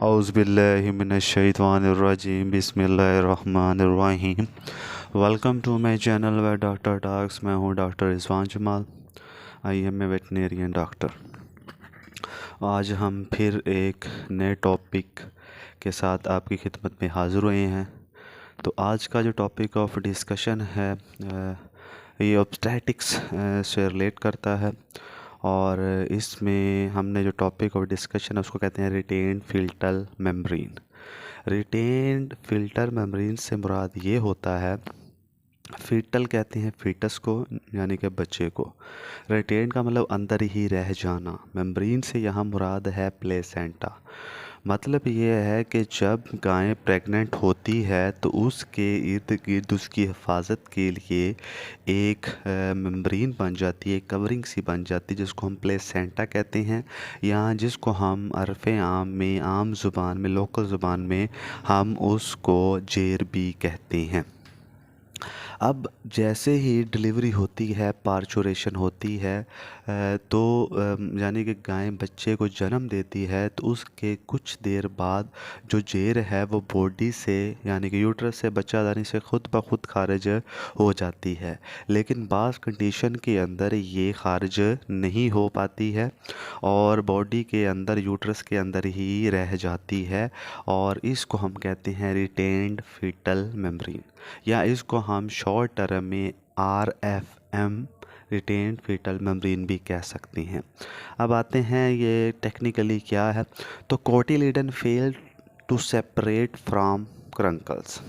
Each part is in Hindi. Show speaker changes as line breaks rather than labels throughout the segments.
औज़ुबिल्लाहिमिनश्शैतानिर्रजीम बिस्मिल्लाहिर्रहमानिर्रहीम। Welcome to my channel vet doctor talks. मैं हूँ doctor Rizwan Jamal, I am a veterinarian doctor. आज हम फिर एक नए टॉपिक के साथ आपकी खिदमत में हाज़िर हुए हैं। तो आज का जो टॉपिक ऑफ डिस्कशन है ये ऑब्स्टेटिक्स से रिलेट करता है, और इसमें हमने जो टॉपिक ऑफ डिस्कशन है उसको कहते हैं retained filter membrane. Retained filter membrane से मुराद ये होता है, फीटल कहते हैं फीटस को, यानी कि बच्चे को। रिटेन का मतलब अंदर ही रह जाना। मेम्ब्रेन से यहाँ मुराद है प्लेसेंटा। मतलब ये है कि जब गाय प्रेग्नेंट होती है तो उसके इर्द गिर्द उसकी हिफाजत के लिए एक मेम्ब्रेन बन जाती है, कवरिंग सी बन जाती है, जिसको हम प्लेसेंटा कहते हैं, या जिसको हम अरफ़े आम में, आम ज़ुबान में, लोकल ज़ुबान में हम उसको जेर भी कहते हैं। अब जैसे ही डिलीवरी होती है, पार्चुरेशन होती है, तो यानी कि गाय बच्चे को जन्म देती है, तो उसके कुछ देर बाद जो जेर है वो बॉडी से, यानी कि यूट्रस से, बच्चादानी से खुद ब खुद खारिज हो जाती है। लेकिन बाज़ कंडीशन के अंदर ये खारिज नहीं हो पाती है और बॉडी के अंदर, यूट्रस के अंदर ही रह जाती है, और इसको हम कहते हैं रिटेन्ड फीटल मेम्ब्रेन, या इसको हम शॉर्ट टर्म में RFM, रिटेन्ड फीटल मेम्ब्रेन भी कह सकते हैं। अब आते हैं ये टेक्निकली क्या है। तो cotyledon fail to separate from caruncles.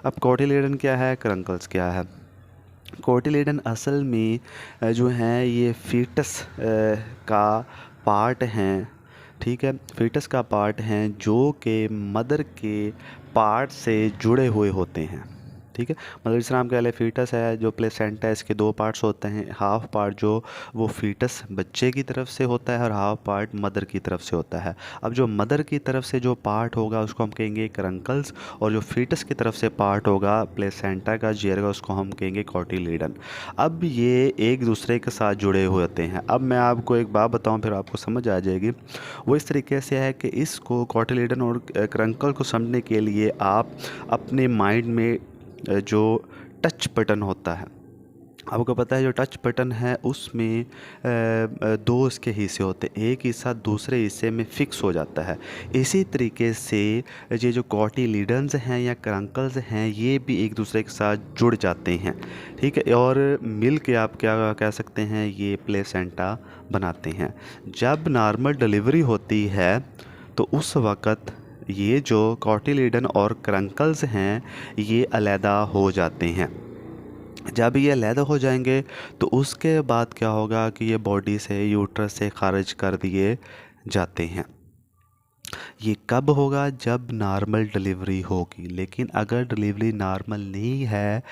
अब कोटिलिडन क्या है, क्रंकल्स क्या है। कोटिलिडन असल में जो है ये फीटस का पार्ट हैं, ठीक है, फीटस का पार्ट हैं जो कि मदर के पार्ट से जुड़े हुए होते हैं, ठीक है। मतलब जिस तरह हम कह लें फीटस है, जो प्लेसेंटा है, इसके दो पार्ट्स होते हैं। हाफ पार्ट जो वो फीटस बच्चे की तरफ से होता है और हाफ पार्ट मदर की तरफ से होता है। अब जो मदर की तरफ से जो पार्ट होगा उसको हम कहेंगे क्रंकल्स, और जो फीटस की तरफ से पार्ट होगा प्लेसेंटा का, जेर का, उसको हम कहेंगे कोटिलिडन। अब ये एक दूसरे के साथ जुड़े हुए होते हैं। अब मैं आपको एक बात बताऊं, फिर आपको समझ आ जाएगी। वो इस तरीके से है कि इसको कोटिलिडन और क्रंकल को समझने के लिए आप अपने माइंड में जो टच बटन होता है, आपको पता है जो टच बटन है उसमें दो इसके हिस्से होते हैं, एक हिस्सा दूसरे हिस्से में फिक्स हो जाता है। इसी तरीके से ये जो कोटिलिडन्स हैं या क्रंकल्स हैं, ये भी एक दूसरे के साथ जुड़ जाते हैं, ठीक है, और मिल के आप क्या कह सकते हैं, ये प्लेसेंटा बनाते हैं। जब नॉर्मल डिलीवरी होती है तो उस वक़्त ये जो कोटिलिडन और क्रंकल्स हैं ये अलहदा हो जाते हैं। जब ये अलहदा हो जाएंगे तो उसके बाद क्या होगा कि ये बॉडी से, यूट्रस से खारिज कर दिए जाते हैं। ये कब होगा, जब नॉर्मल डिलीवरी होगी। लेकिन अगर डिलीवरी नॉर्मल नहीं है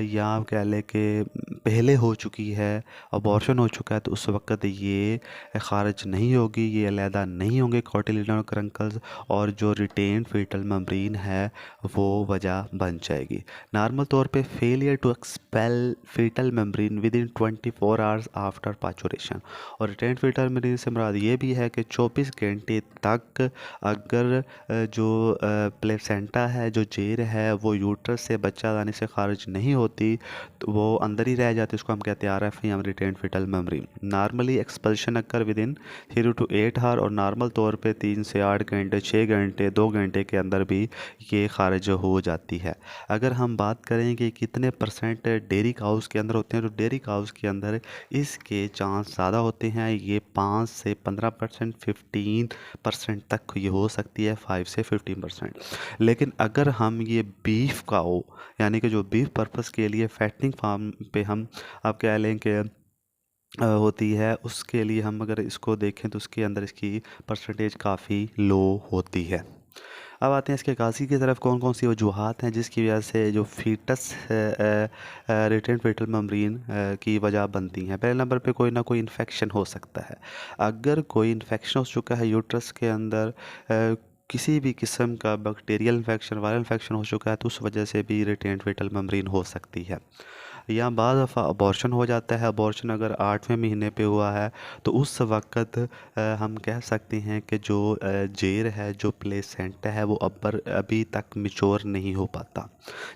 या आप कह लें कि पहले हो चुकी है, अबॉर्शन हो चुका है, तो उस वक्त ये खारिज नहीं होगी, ये अलहदा नहीं होंगे कोटिलिडन और क्रंकल्स, और जो रिटेन फीटल मेम्ब्रेन है वो वजह बन जाएगी। नॉर्मल तौर पे failure to expel fetal membrane within 24 hours after parturition. और रिटेन फीटल मेम्ब्रेन से मुराद ये भी है कि 24 घंटे तक अगर जो प्लेसेंटा है, जो जेर है, वो यूट्रस से, बच्चादानी से खारिज नहीं होती तो वो अंदर ही रह जाती, उसको हम कहते हैं RFM, retained fetal membrane. Normally expulsion occur within 3 to 8 hour, और नॉर्मल तौर पे 3 से 8 घंटे, 6 घंटे, 2 घंटे के अंदर भी ये खारिज हो जाती है। अगर हम बात करें कि कितने परसेंट डेयरी काउस के अंदर होते हैं, तो डेयरी काउस के अंदर इसके चांस ज़्यादा होते हैं। ये 5 से 15%, 15% तक ये हो सकती है, 5 से 15%। लेकिन अगर हम ये बीफ काऊ, यानी कि जो बीफ पर्पस के लिए फैटनिंग फार्म पे हम, आप कह लें कि होती है, उसके लिए हम अगर इसको देखें तो उसके अंदर इसकी परसेंटेज काफ़ी लो होती है। अब आते हैं इसके काजी की तरफ, कौन कौन सी वजूहात हैं जिसकी वजह से जो फीटस रिटेन फीटल मेम्ब्रेन की वजह बनती हैं। पहले नंबर पे कोई ना कोई इन्फेक्शन हो सकता है। अगर कोई इन्फेक्शन हो चुका है यूट्रस के अंदर, किसी भी किस्म का बैक्टीरियल इन्फेक्शन, वायरल इन्फेक्शन हो चुका है, तो उस वजह से भी रिटेन फीटल मेम्ब्रेन हो सकती है। या बाद दफ़ा अबॉर्शन हो जाता है। अबॉर्शन अगर 8वें महीने पे हुआ है तो उस वक़्त हम कह सकते हैं कि जो जेर है, जो प्लेसेंटा है, वो अभी तक मैच्योर नहीं हो पाता।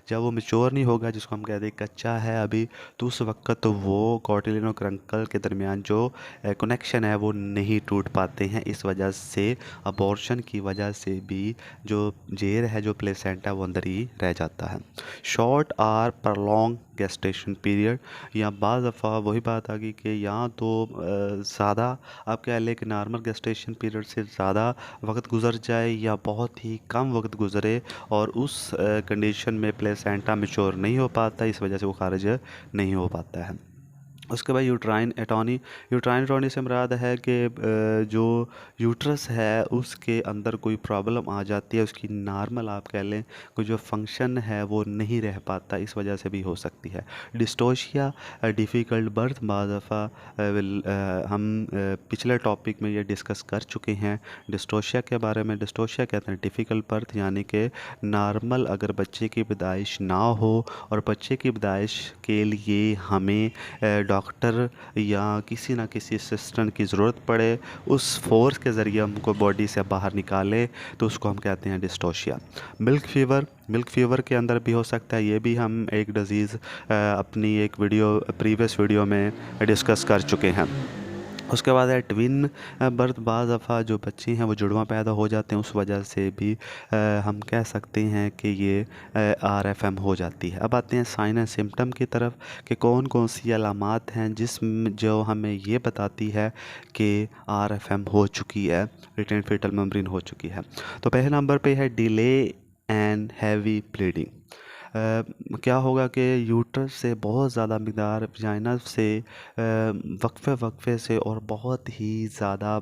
जब वो मैच्योर नहीं होगा, जिसको हम कहते हैं कच्चा है अभी, तो उस वक़्त वो कॉटिलियन और क्रंकल के दरमियान जो कनेक्शन है वो नहीं टूट पाते हैं। इस वजह से अबॉर्शन की वजह से भी जो जेर है, जो प्लेसेंटा, वो अंदर ही रह जाता है। शॉर्ट आर प्रलॉन्ग गेस्टेशन पीरियड, या बाज़ दफ़ा वही बात आ गई कि या तो ज़्यादा आप कह लें कि नॉर्मल गेस्टेशन पीरियड से ज़्यादा वक्त गुजर जाए या बहुत ही कम वक्त गुजरे और उस कंडीशन में प्लेसेंटा मैच्योर नहीं हो पाता, इस वजह से वो खारिज नहीं हो पाता है। उसके बाद यूट्राइन एटॉनी। यूट्राइन एटॉनी से मुराद है कि जो यूट्रस है उसके अंदर कोई प्रॉब्लम आ जाती है, उसकी नॉर्मल आप कह लें कोई जो फंक्शन है वो नहीं रह पाता, इस वजह से भी हो सकती है। डिस्टोशिया, डिफ़िकल्ट बर्थ, बाज़ दफ़ा हम पिछले टॉपिक में ये डिस्कस कर चुके हैं डिस्टोशिया के बारे में। डिस्टोशिया कहते हैं डिफ़िकल्ट बर्थ, यानी कि नॉर्मल अगर बच्चे की पैदाइश ना हो और बच्चे की पैदाइश के लिए हमें डॉक्टर या किसी ना किसी असिस्टेंट की ज़रूरत पड़े, उस फोर्स के ज़रिए हमको बॉडी से बाहर निकाले, तो उसको हम कहते हैं dystocia. Milk fever, milk fever के अंदर भी हो सकता है, ये भी हम एक डिज़ीज़ अपनी एक प्रीवियस वीडियो में डिस्कस कर चुके हैं। उसके बाद है ट्विन बर्थ। बाज़ दफ़ा जो बच्चे हैं वो जुड़वा पैदा हो जाते हैं, उस वजह से भी हम कह सकते हैं कि ये RFM हो जाती है। अब आते हैं साइन एंड सिम्टम की तरफ कि कौन कौन सी अलामात हैं जो हमें ये बताती है कि RFM हो चुकी है, रिटेन फीटल मेम्ब्रेन हो चुकी है। तो पहले नंबर पे है डिले एंड हैवी ब्लीडिंग। क्या होगा कि यूट्रस से बहुत ज़्यादा मकदार वजाइना से वक्फे वक्फे से और बहुत ही ज़्यादा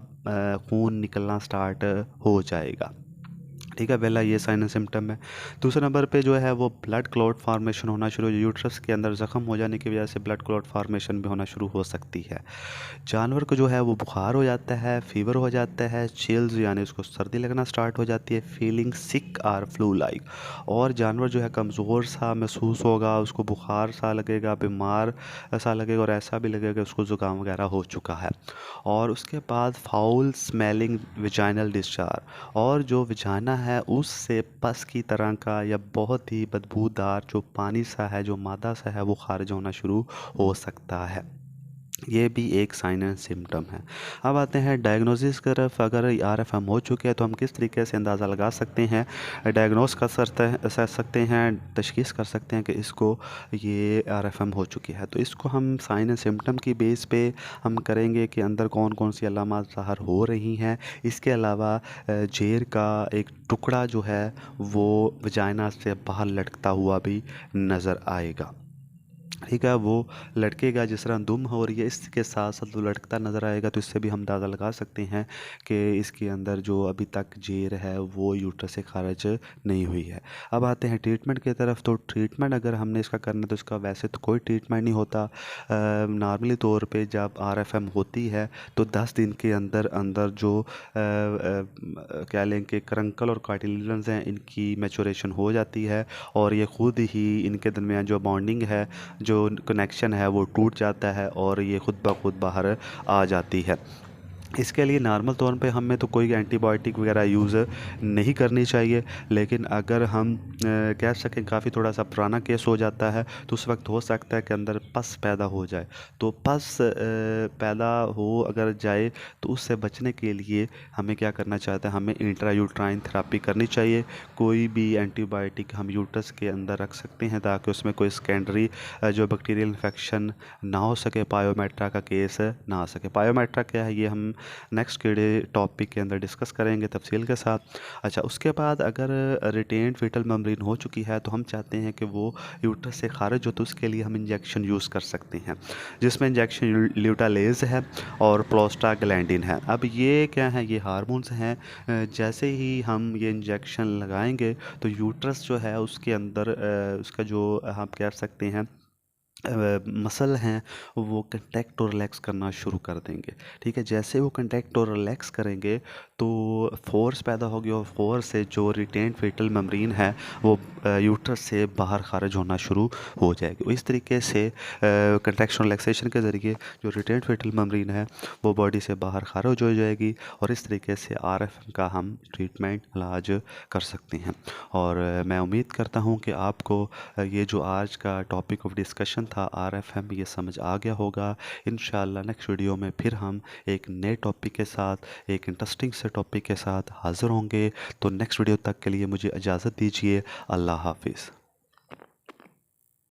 खून निकलना स्टार्ट हो जाएगा। ठीक है, पहला ये साइन एंड सिम्टम है। दूसरे नंबर पे जो है वो ब्लड क्लॉट फार्मेशन होना शुरू हो, यूट्रस के अंदर ज़ख्म हो जाने की वजह से ब्लड क्लॉट फार्मेशन भी होना शुरू हो सकती है। जानवर को जो है वो बुखार हो जाता है, फीवर हो जाता है, चिल्स यानी उसको सर्दी लगना स्टार्ट हो जाती है, feeling sick or flu like, और जानवर जो है कमज़ोर सा महसूस होगा, उसको बुखार सा लगेगा, बीमार सा लगेगा और ऐसा भी लगेगा उसको ज़ुकाम वगैरह हो चुका है। और उसके बाद फाउल स्मेलिंग विजाइनल डिस्चार्ज, और जो विजाइना है उससे पस की तरह का या बहुत ही बदबूदार जो पानी सा है, जो मादा सा है, वो खारिज होना शुरू हो सकता है। ये भी एक साइन एंड सिम्टम है। अब आते हैं डायग्नोसिस की तरफ। अगर RFM हो चुके हैं तो हम किस तरीके से अंदाज़ा लगा सकते हैं, डायग्नोस कर सकते हैं, तशखीस कर सकते हैं कि इसको ये RFM हो चुकी है। तो इसको हम साइन एंड सिम्टम की बेस पे हम करेंगे कि अंदर कौन कौन सी अलामात ज़ाहिर हो रही हैं। इसके अलावा जेर का एक टुकड़ा जो है वो वजाइना से बाहर लटकता हुआ भी नज़र आएगा। ठीक है, वो लटकेगा जिस तरह दुम हो रही है, इसके साथ साथ वो लटकता नज़र आएगा, तो इससे भी हम अंदाज़ा लगा सकते हैं कि इसके अंदर जो अभी तक जेर है वो यूट्रस से खारिज नहीं हुई है। अब आते हैं ट्रीटमेंट की तरफ। तो ट्रीटमेंट अगर हमने इसका करना तो इसका वैसे तो कोई ट्रीटमेंट नहीं होता। नॉर्मली तौर पे जब RFM होती है तो 10 दिन के अंदर अंदर जो क्या लें कि क्रंकल और कार्टिलेजन्स हैं, इनकी मैचुरेशन हो जाती है और ये खुद ही इनके दरमियान जो बॉन्डिंग है, जो कनेक्शन है, वो टूट जाता है और ये खुद ब खुद बाहर आ जाती है। इसके लिए नॉर्मल तौर पे हमें तो कोई एंटीबायोटिक वगैरह यूज़ नहीं करनी चाहिए, लेकिन अगर हम कह सकें काफ़ी थोड़ा सा पुराना केस हो जाता है तो उस वक्त हो सकता है कि अंदर पस पैदा हो जाए। तो पस पैदा हो अगर जाए तो उससे बचने के लिए हमें क्या करना चाहते हैं, हमें इंट्रायूट्राइन थेरापी करनी चाहिए। कोई भी एंटीबायोटिक हम यूट्रस के अंदर रख सकते हैं ताकि उसमें कोई सेकेंडरी जो बैक्टीरियल इन्फेक्शन ना हो सके, पायोमेट्रा का केस ना आ सके। पायोमेट्रा क्या है ये हम नेक्स्ट के टॉपिक के अंदर डिस्कस करेंगे तफसील के साथ। अच्छा, उसके बाद अगर रिटेन्ड फीटल मेम्ब्रेन हो चुकी है तो हम चाहते हैं कि वो यूट्रस से खारिज हो, तो उसके लिए हम इंजेक्शन यूज़ कर सकते हैं, जिसमें इंजेक्शन ल्यूटालेज है और प्रोस्टाग्लैंडिन है। अब ये क्या है, ये हार्मोन्स हैं। जैसे ही हम ये इंजेक्शन लगाएंगे तो यूट्रस जो है उसके अंदर उसका जो हम कह सकते हैं मसल हैं वो कंट्रैक्ट और रिलैक्स करना शुरू कर देंगे। ठीक है, जैसे वो कंट्रैक्ट और रिलैक्स करेंगे तो फोर्स पैदा होगी और फोर्स से जो रिटेन्ड फीटल मेम्ब्रेन है वो यूट्रस से बाहर खारिज होना शुरू हो जाएगी। इस तरीके से कंट्रैक्शन रिलैक्सेशन के ज़रिए जो रिटेन्ड फीटल मेम्ब्रेन है वो बॉडी से बाहर खारिज हो जाएगी और इस तरीके से RFM का हम ट्रीटमेंट इलाज कर सकते हैं। और मैं उम्मीद करता हूँ कि आपको ये जो आज का टॉपिक ऑफ डिस्कशन था RFM ये समझ आ गया होगा। इंशाल्लाह नेक्स्ट वीडियो में फिर हम एक नए टॉपिक के साथ, एक इंटरेस्टिंग से टॉपिक के साथ हाज़िर होंगे। तो नेक्स्ट वीडियो तक के लिए मुझे इजाज़त दीजिए। अल्लाह हाफिज़।